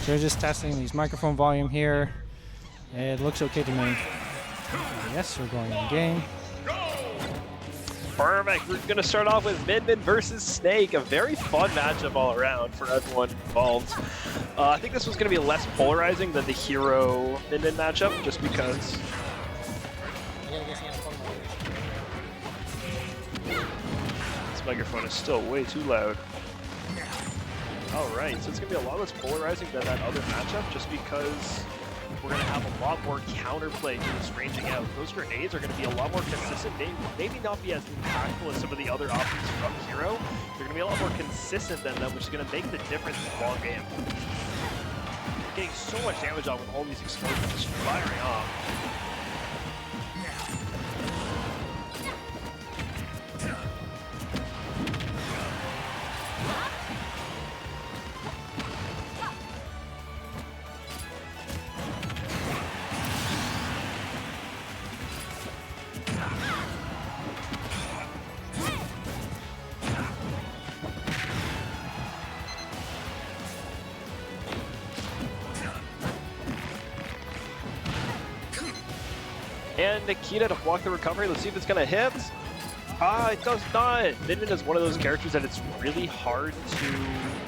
So just testing these microphone volume here. It looks okay to me. Yes, we're going in game. Perfect. We're going to start off with Min versus Snake. A very fun matchup all around for everyone involved. I think this was going to be less polarizing than the Hero Min matchup, just because. This microphone is still way too loud. Alright, so it's going to be a lot less polarizing than that other matchup, just because we're going to have a lot more counterplay to this ranging out. Those grenades are going to be a lot more consistent, maybe not be as impactful as some of the other options from Hero. They're going to be a lot more consistent than them, which is going to make the difference in the long game. Getting so much damage off with all these explosions just firing off. And Nikita to block the recovery. Let's see if it's going to hit. It does not. Min is one of those characters that it's really hard to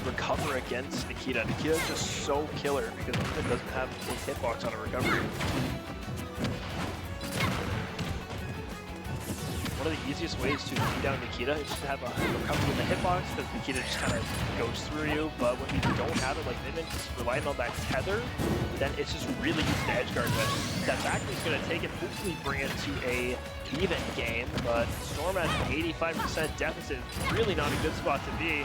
recover against Nikita. Nikita is just so killer because Min doesn't have a hitbox on a recovery. One of the easiest ways to beat down Nikita is just to have a recovery in the hitbox, because Nikita just kind of goes through you. But when you don't have it, like Min is relying on that tether, then it's just really easy to edgeguard with. That back is going to take it, hopefully bring it to a even game, but Storm at 85% deficit is really not a good spot to be.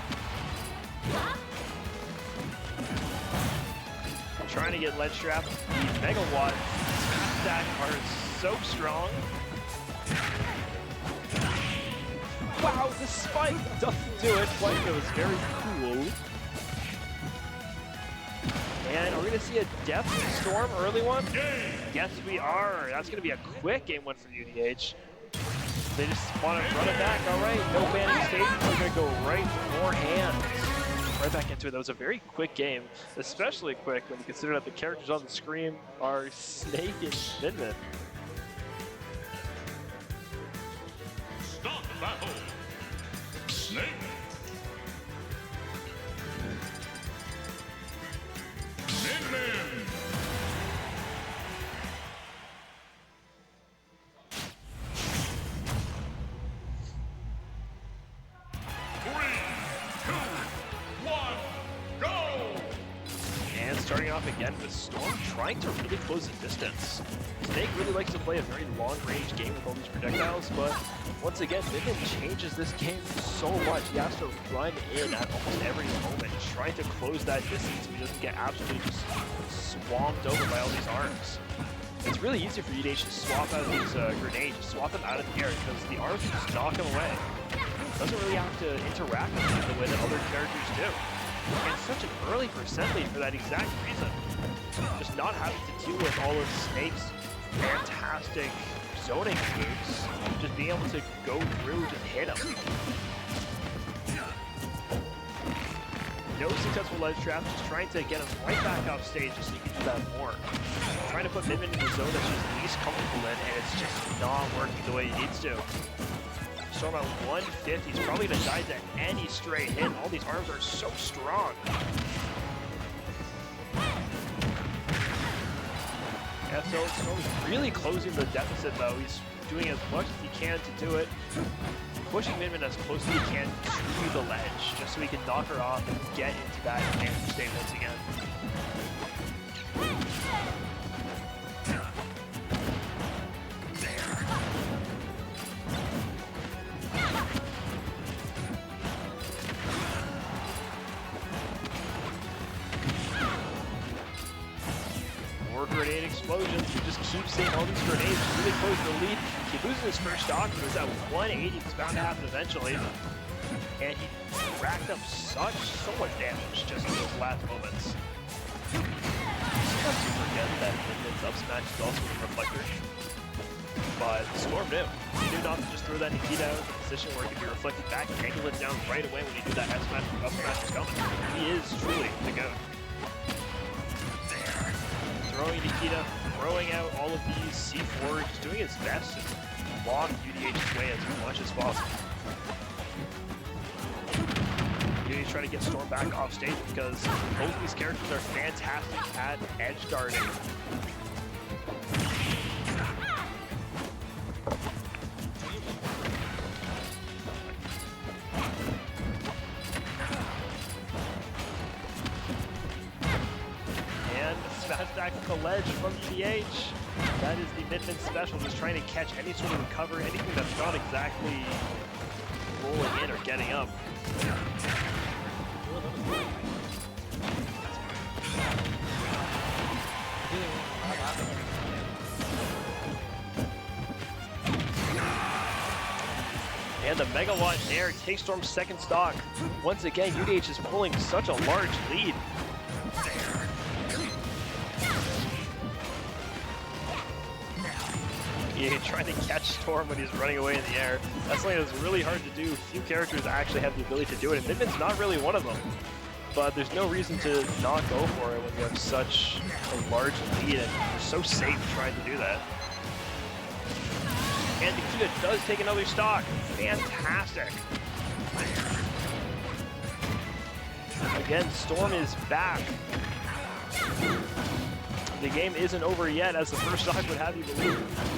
Trying to get ledge trap. The Megawatt smash attack are so strong. Wow, the spike doesn't do it. Spike was very cool. And are we going to see a Depth Storm early one? Yes, we are. That's going to be a quick game one for UDH. They just want to run it back. All right, no banning stage. We're going to go right for more hands. Right back into it. That was a very quick game, especially quick when you consider that the characters on the screen are Snake and Min. Stop battle. Snake. Min. 3, 2, 1, go! And starting off again with Storm trying to really close the distance. Snake really likes to play a very long-range game with all these projectiles, but once again, Min changes this game so much. He has to run in at almost every moment, trying to close that distance so he doesn't get absolutely just swamped over by all these arms. It's really easy for UDH to swap out these grenades, swap them out of the air, because the arms just knock him away. Doesn't really have to interact with them the way that other characters do. And such an early percent lead for that exact reason. Just not having to deal with all of Snake's fantastic zoning moves, just being able to go through, just hit him. No successful ledge trap, just trying to get him right back off stage just so you can do that more. Trying to put Min in the zone that she's least comfortable in, and it's just not working the way he needs to. Storm at 150, he's probably gonna die to any straight hit. All these arms are so strong. Yeah, so Storm's really closing the deficit though. He's doing as much as he can to do it. Pushing Min as close as he can to the ledge, just so he can knock her off and get into that advantage state once again. More grenade explosions. You just keep seeing all these grenades really close the lead. He loses his first stock, but was at 180. He was bound to happen eventually. And he racked up so much damage just in those last moments. Sometimes you forget that Min's up smash is also a reflector. But Storm knew. He knew not to just throw that Nikita out in a position where it could be reflected back and angle it down right away when you do that up smash was coming. He is truly the GOAT. throwing Nikita, throwing out all of these C4, just doing his best to block UDH's way as much as possible. UDH trying to get Storm back off stage because both of these characters are fantastic at edge guarding. Smash back with the ledge from UDH. That is the mid-mid special, just trying to catch any sort of recovery, anything that's not exactly rolling in or getting up. And the Megawatt Nair takes Storm's second stock. Once again, UDH is pulling such a large lead. Trying to catch Storm when he's running away in the air. That's something that's really hard to do. Few characters actually have the ability to do it, and Midman's not really one of them. But there's no reason to not go for it when you have such a large lead and you're so safe trying to do that. And Nikita does take another stock. Fantastic. Again, Storm is back. The game isn't over yet, as the first stock would have you believe.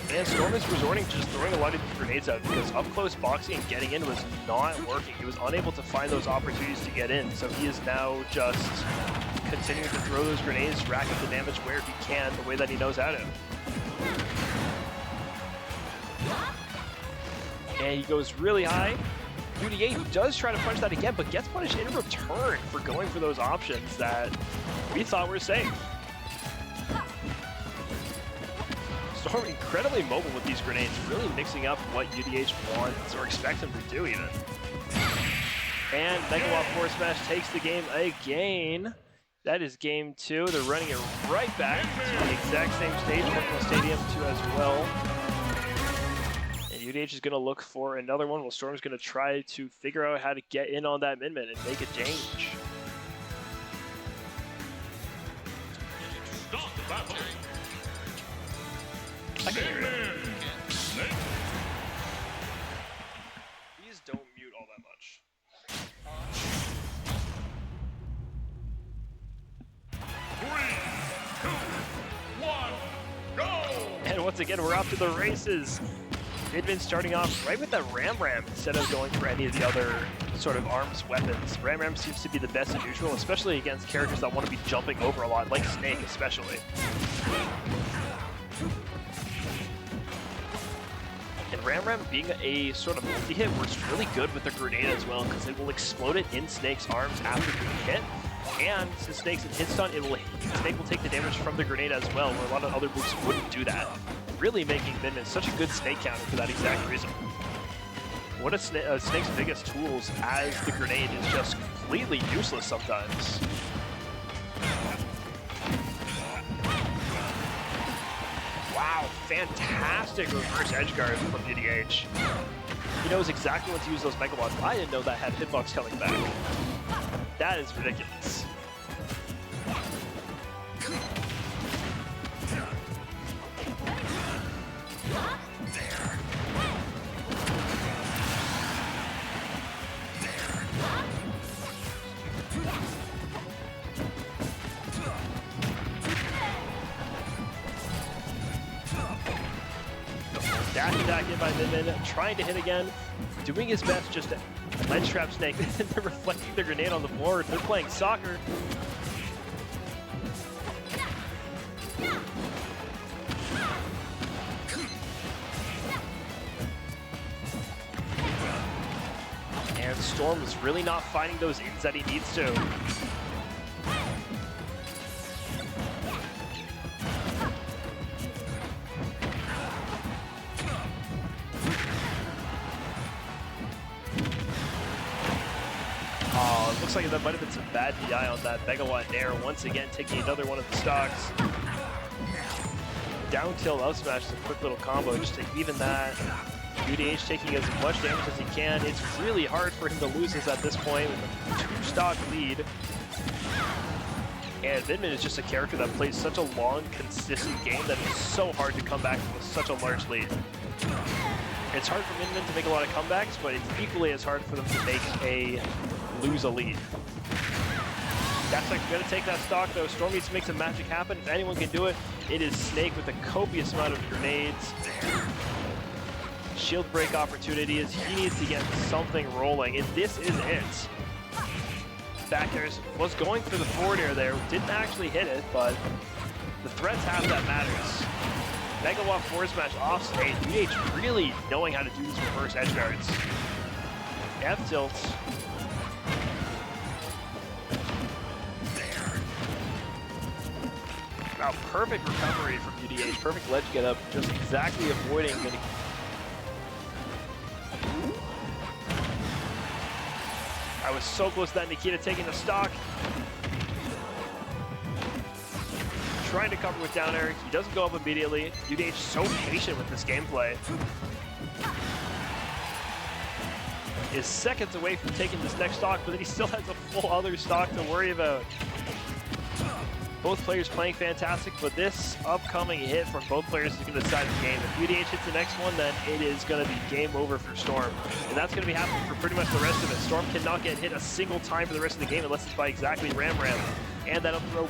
And Storm is resorting to just throwing a lot of these grenades out because up-close boxing and getting in was not working. He was unable to find those opportunities to get in, so he is now just continuing to throw those grenades, rack up the damage where he can, the way that he knows how to. And he goes really high. UDH does try to punish that again, but gets punished in return for going for those options that we thought were safe. Storm incredibly mobile with these grenades, really mixing up what UDH wants or expects him to do even. And Megawatt Force Smash takes the game again. That is game 2. They're running it right back to the exact same stage, Portable Stadium 2 as well. And UDH is going to look for another one while Storm's going to try to figure out how to get in on that mid-mid and make a change. Stop the battle. I can hear it. Please don't mute all that much. 3, 2, 1, go! And once again, we're off to the races. Midman starting off right with that Ram instead of going for any of the other sort of arms weapons. Ram seems to be the best in neutral, especially against characters that want to be jumping over a lot, like Snake especially. And Ram being a sort of multi-hit works really good with the grenade as well, because it will explode it in Snake's arms after being hit. And since Snake's in hit stun, Snake will take the damage from the grenade as well, where a lot of other moves wouldn't do that. Really making Midman such a good Snake counter for that exact reason. One of Snake's biggest tools as the grenade is just completely useless sometimes. Wow, fantastic reverse edge guard from UDH. He knows exactly when to use those Megawatts. I didn't know that had hitbox coming back. That is ridiculous. Dash attack in by Midman, trying to hit again, doing his best just to ledge trap Snake. They're reflecting the grenade on the board. They're playing soccer. And Storm is really not finding those ins that he needs to. Looks like that might have been some bad DI on that Megawatt Nair, once again taking another one of the stocks. Down tilt up smash is a quick little combo just to even that UDH taking as much damage as he can. It's really hard for him to lose this at this point with a 2-stock lead. And Vidman is just a character that plays such a long, consistent game that it's so hard to come back with such a large lead. It's hard for Vidman to make a lot of comebacks, but it's equally as hard for them to lose a lead. That's like going to take that stock though. Storm needs to make some magic happen. If anyone can do it, it is Snake with a copious amount of grenades. Shield break opportunities. He needs to get something rolling, and this is it. Back airs was going for the forward air there. Didn't actually hit it, but the threat's half that matters. Megawatt forward smash off stage. UDH really knowing how to do these reverse edge guards. F tilts. Wow, perfect recovery from UDH. Perfect ledge get up, just exactly avoiding getting. I was so close to that. Nikita taking the stock. Trying to cover with down air. He doesn't go up immediately. UDH so patient with this gameplay. Is seconds away from taking this next stock, but then he still has a full other stock to worry about. Both players playing fantastic, but this upcoming hit from both players is going to decide the game. If UDH hits the next one, then it is going to be game over for Storm. And that's going to be happening for pretty much the rest of it. Storm cannot get hit a single time for the rest of the game unless it's by exactly Ram. And that'll throw...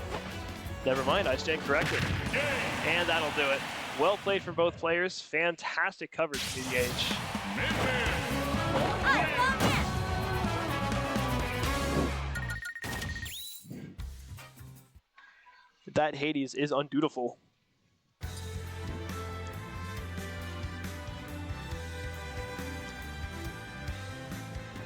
Never mind, I stand corrected. And that'll do it. Well played from both players. Fantastic coverage from UDH. That Hades is undutiful.